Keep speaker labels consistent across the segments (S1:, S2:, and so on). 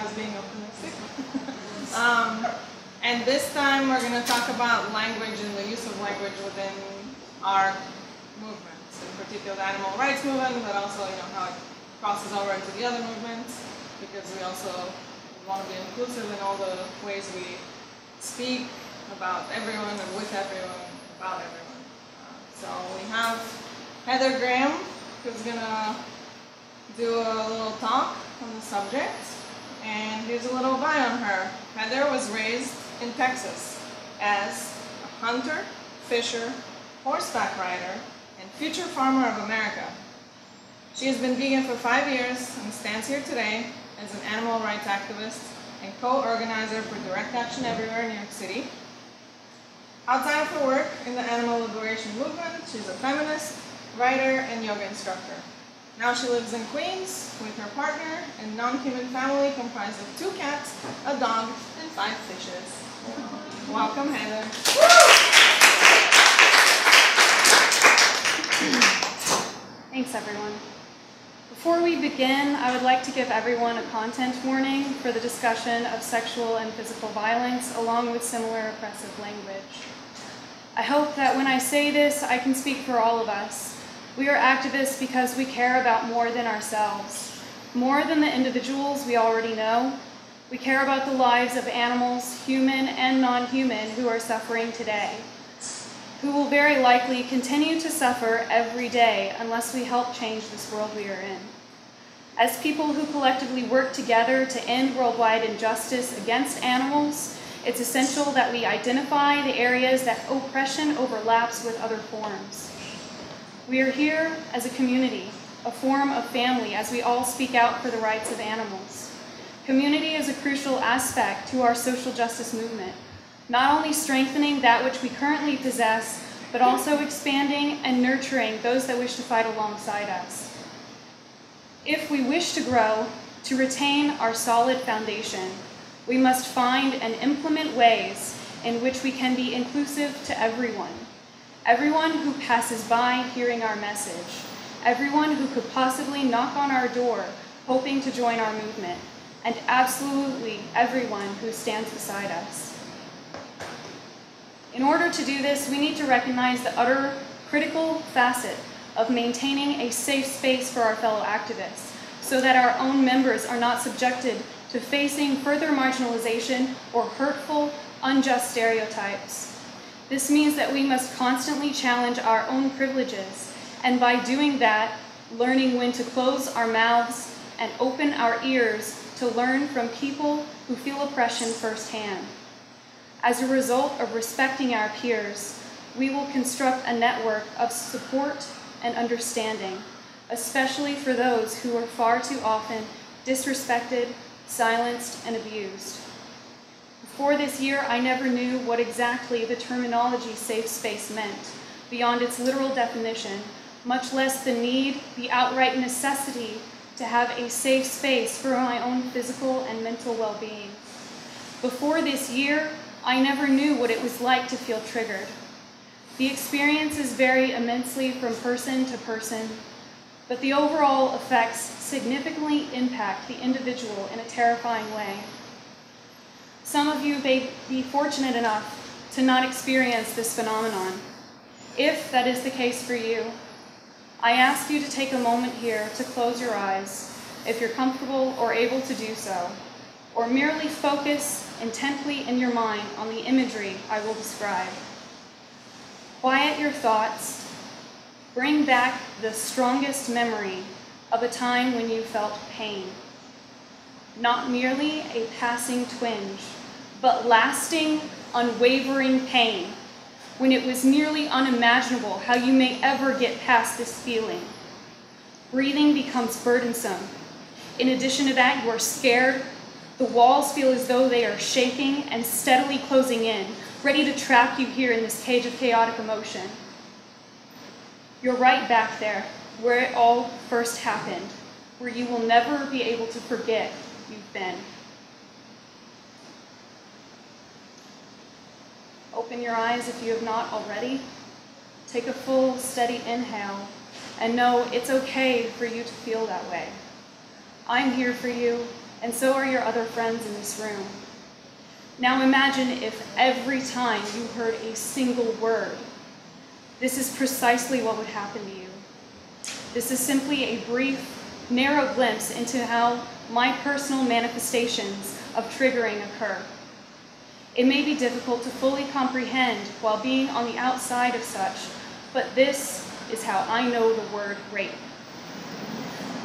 S1: was being optimistic. And this time we're going to talk about language and the use of language within our movements, in particular the animal rights movement, but also how it crosses over into the other movements, because we also want to be inclusive in all the ways we speak about everyone and with everyone, about everyone. So we have Heather Graham, who's going to do a little talk on the subject, and here's a little bio on her. Heather was raised in Texas as a hunter, fisher, horseback rider, and future farmer of America. She has been vegan for 5 years and stands here today as an animal rights activist and co-organizer for Direct Action Everywhere in New York City. Outside of her work in the animal liberation movement, she's a feminist, writer, and yoga instructor. Now she lives in Queens with her partner and non-human family comprised of 2 cats, a dog, and 5 fishes. Welcome, Heather.
S2: Thanks, everyone. Before we begin, I would like to give everyone a content warning for the discussion of sexual and physical violence, along with similar oppressive language. I hope that when I say this, I can speak for all of us. We are activists because we care about more than ourselves, more than the individuals we already know. We care about the lives of animals, human and non-human, who are suffering today, who will very likely continue to suffer every day unless we help change this world we are in. As people who collectively work together to end worldwide injustice against animals, it's essential that we identify the areas that oppression overlaps with other forms. We are here as a community, a form of family, as we all speak out for the rights of animals. Community is a crucial aspect to our social justice movement, not only strengthening that which we currently possess, but also expanding and nurturing those that wish to fight alongside us. If we wish to grow, to retain our solid foundation, we must find and implement ways in which we can be inclusive to everyone. Everyone who passes by hearing our message, everyone who could possibly knock on our door hoping to join our movement, and absolutely everyone who stands beside us. In order to do this, we need to recognize the utter critical facet of maintaining a safe space for our fellow activists, so that our own members are not subjected to facing further marginalization or hurtful, unjust stereotypes. This means that we must constantly challenge our own privileges, and by doing that, learning when to close our mouths and open our ears to learn from people who feel oppression firsthand. As a result of respecting our peers, we will construct a network of support and understanding, especially for those who are far too often disrespected, silenced, and abused. Before this year, I never knew what exactly the terminology safe space meant, beyond its literal definition, much less the need, the outright necessity, to have a safe space for my own physical and mental well-being. Before this year, I never knew what it was like to feel triggered. The experiences vary immensely from person to person, but the overall effects significantly impact the individual in a terrifying way. Some of you may be fortunate enough to not experience this phenomenon. If that is the case for you, I ask you to take a moment here to close your eyes, if you're comfortable or able to do so, or merely focus intently in your mind on the imagery I will describe. Quiet your thoughts. Bring back the strongest memory of a time when you felt pain. Not merely a passing twinge, but lasting, unwavering pain, when it was nearly unimaginable how you may ever get past this feeling. Breathing becomes burdensome. In addition to that, you are scared. The walls feel as though they are shaking and steadily closing in, ready to trap you here in this cage of chaotic emotion. You're right back there, where it all first happened, where you will never be able to forget you've been. Open your eyes if you have not already. Take a full, steady inhale, and know it's okay for you to feel that way. I'm here for you, and so are your other friends in this room. Now imagine if every time you heard a single word, this is precisely what would happen to you. This is simply a brief, narrow glimpse into how my personal manifestations of triggering occur. It may be difficult to fully comprehend while being on the outside of such, but this is how I know the word rape.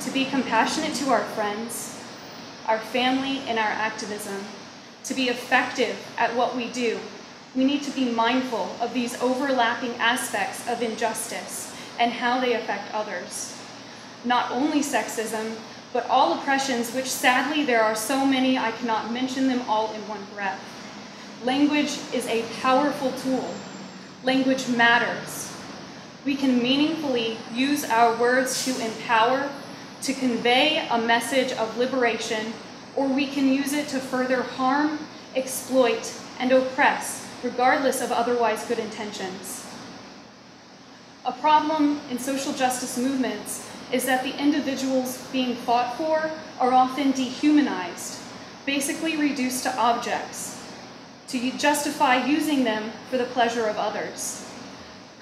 S2: To be compassionate to our friends, our family, and our activism, to be effective at what we do, we need to be mindful of these overlapping aspects of injustice and how they affect others. Not only sexism, but all oppressions, which sadly there are so many I cannot mention them all in one breath. Language is a powerful tool. Language matters. We can meaningfully use our words to empower, to convey a message of liberation, or we can use it to further harm, exploit, and oppress, regardless of otherwise good intentions. A problem in social justice movements is that the individuals being fought for are often dehumanized, basically reduced to objects, to justify using them for the pleasure of others.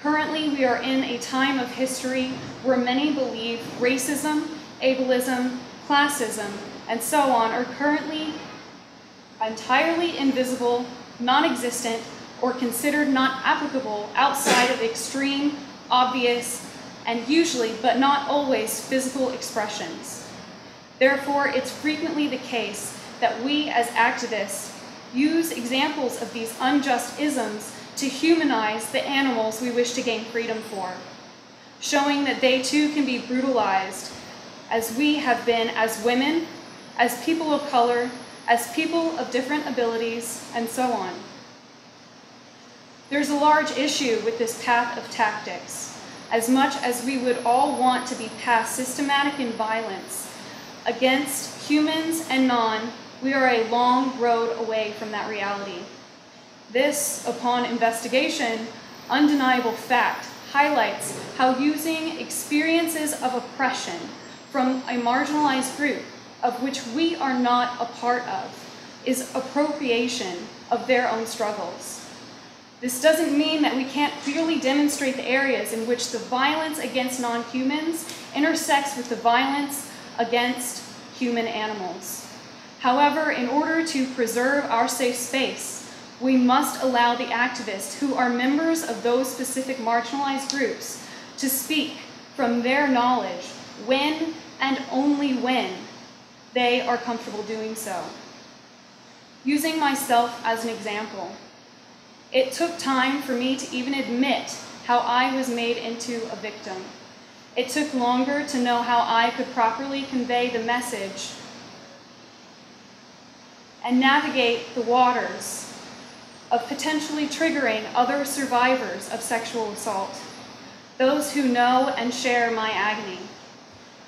S2: Currently, we are in a time of history where many believe racism, ableism, classism, and so on are currently entirely invisible, non-existent, or considered not applicable outside of extreme, obvious, and usually, but not always, physical expressions. Therefore, it's frequently the case that we as activists use examples of these unjust isms to humanize the animals we wish to gain freedom for, showing that they too can be brutalized as we have been as women, as people of color, as people of different abilities, and so on. There's a large issue with this path of tactics. As much as we would all want to be past systematic and violence against humans and non, we are a long road away from that reality. This, upon investigation, undeniable fact highlights how using experiences of oppression from a marginalized group of which we are not a part of is appropriation of their own struggles. This doesn't mean that we can't clearly demonstrate the areas in which the violence against non-humans intersects with the violence against human animals. However, in order to preserve our safe space, we must allow the activists who are members of those specific marginalized groups to speak from their knowledge when and only when they are comfortable doing so. Using myself as an example, it took time for me to even admit how I was made into a victim. It took longer to know how I could properly convey the message and navigate the waters of potentially triggering other survivors of sexual assault, those who know and share my agony.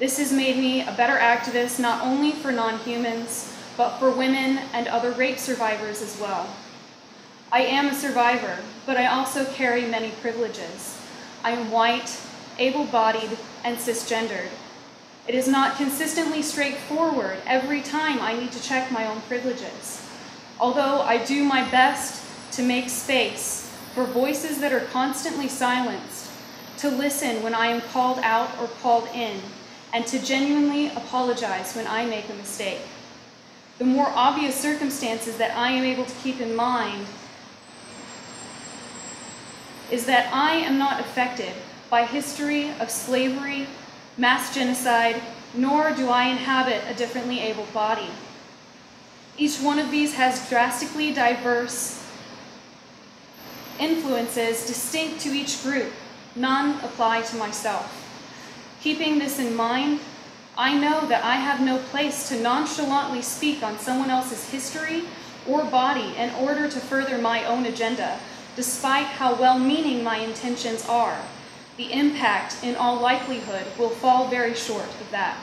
S2: This has made me a better activist not only for non-humans, but for women and other rape survivors as well. I am a survivor, but I also carry many privileges. I am white, able-bodied, and cisgendered. It is not consistently straightforward every time I need to check my own privileges. Although I do my best to make space for voices that are constantly silenced, to listen when I am called out or called in, and to genuinely apologize when I make a mistake. The more obvious circumstances that I am able to keep in mind is that I am not affected by history of slavery, mass genocide, nor do I inhabit a differently able body. Each one of these has drastically diverse influences distinct to each group. None apply to myself. Keeping this in mind, I know that I have no place to nonchalantly speak on someone else's history or body in order to further my own agenda, despite how well-meaning my intentions are. The impact, in all likelihood, will fall very short of that.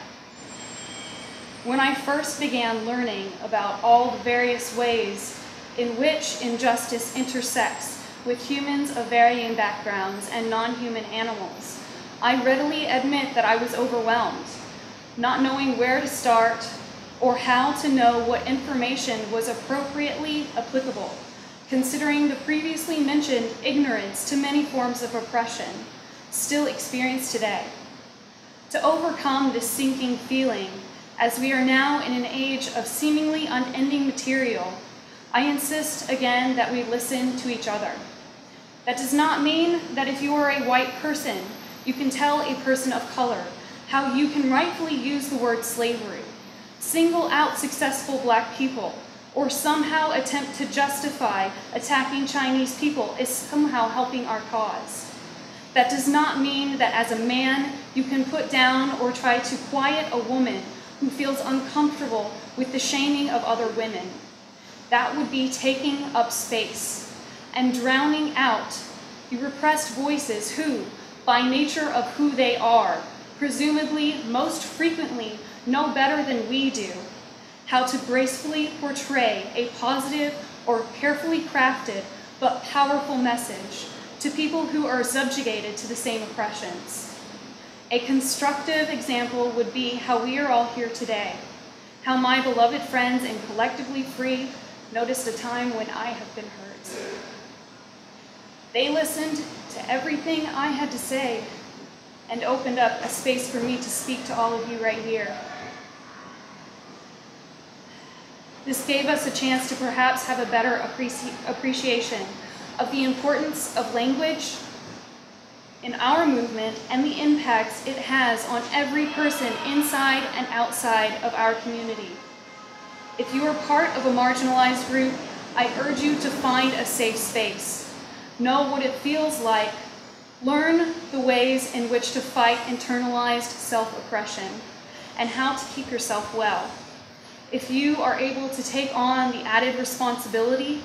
S2: When I first began learning about all the various ways in which injustice intersects with humans of varying backgrounds and non-human animals, I readily admit that I was overwhelmed, not knowing where to start, or how to know what information was appropriately applicable, considering the previously mentioned ignorance to many forms of oppression still experienced today. To overcome this sinking feeling, as we are now in an age of seemingly unending material, I insist again that we listen to each other. That does not mean that if you are a white person, you can tell a person of color how you can rightfully use the word slavery, single out successful black people, or somehow attempt to justify attacking Chinese people as somehow helping our cause. That does not mean that as a man, you can put down or try to quiet a woman who feels uncomfortable with the shaming of other women. That would be taking up space and drowning out the repressed voices who, by nature of who they are, presumably most frequently know better than we do how to gracefully portray a positive or carefully crafted but powerful message to people who are subjugated to the same oppressions. A constructive example would be how we are all here today, how my beloved friends in Collectively Free noticed a time when I have been hurt. They listened to everything I had to say and opened up a space for me to speak to all of you right here. This gave us a chance to perhaps have a better appreciation of the importance of language in our movement and the impacts it has on every person inside and outside of our community. If you are part of a marginalized group, I urge you to find a safe space. Know what it feels like. Learn the ways in which to fight internalized self-oppression and how to keep yourself well. If you are able to take on the added responsibility,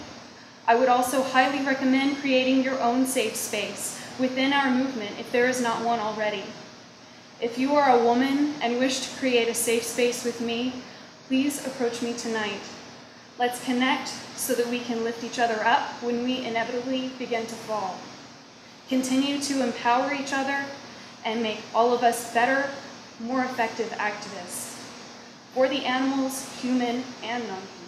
S2: I would also highly recommend creating your own safe space within our movement if there is not one already. If you are a woman and wish to create a safe space with me, please approach me tonight. Let's connect so that we can lift each other up when we inevitably begin to fall. Continue to empower each other and make all of us better, more effective activists for the animals, human and non-human.